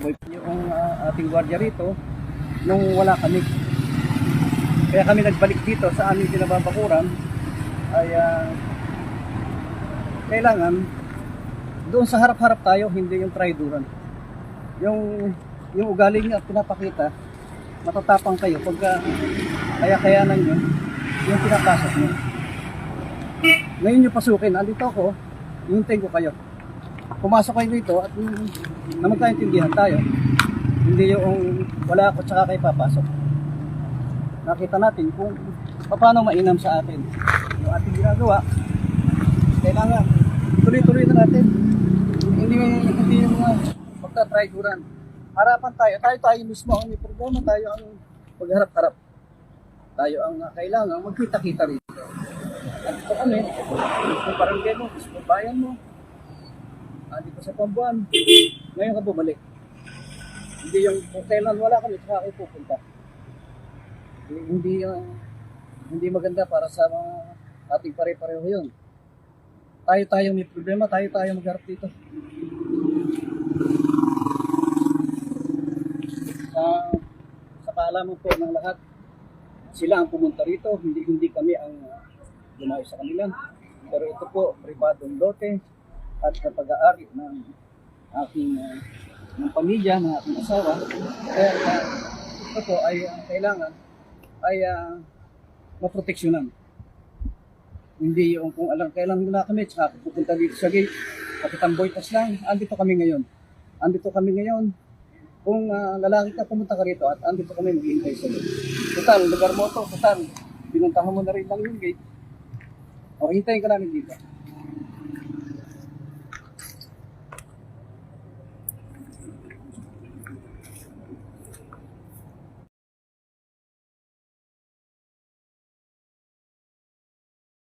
Yung ating gwardiya rito nung wala kami. Kaya kami nagbalik dito sa aming pinababakuran ay kailangan doon sa harap-harap tayo, hindi yung traiduran. Yung ugali niyo at pinapakita, matatapang kayo pagka kaya-kayanan nyo yung pinapasok nyo. Ngayon nyo pasukin, andito ako, hihintayin ko kayo. Pumasok kayo dito at na magkaintindihan tayo. Hindi yung wala ako tsaka kayo papasok. Nakita natin kung paano mainam sa atin yung ating ginagawa. Kailangan tuloy-tuloy na natin. Hindi yung magta-triguran. Harapan tayo mismo ang may problema, tayo ang magharap-harap. Tayo ang kailangan magkita-kita rito. At ito kami, kung barangay mo, kung bayan mo, dito sa Pambuan, ngayon ka bumalik. Hindi yung kung kailan wala kami, saka kayo pupunta. Hindi maganda para sa mga ating pare-pareho yun. Tayo may problema, tayo magharap dito. Sa kaalaman po ng lahat, sila ang pumunta rito, hindi kami ang dumayo sa kanila. Pero ito po, pribadong lote at pag-aari ng aking ng pamilya, ng aking asawa. Kaya ito po ay kailangan ay maproteksyonan. Hindi yung kung alam kailan na kami, tsaka pupunta dito sa gate, pakitamboy-tas lang, andito kami ngayon. Kung lalaki ka, pumunta ka rito at andito kami maghihintay sa gate. Total, lugar mo to, pinuntahan mo na rin lang yung gate. O, hintayin ka namin dito.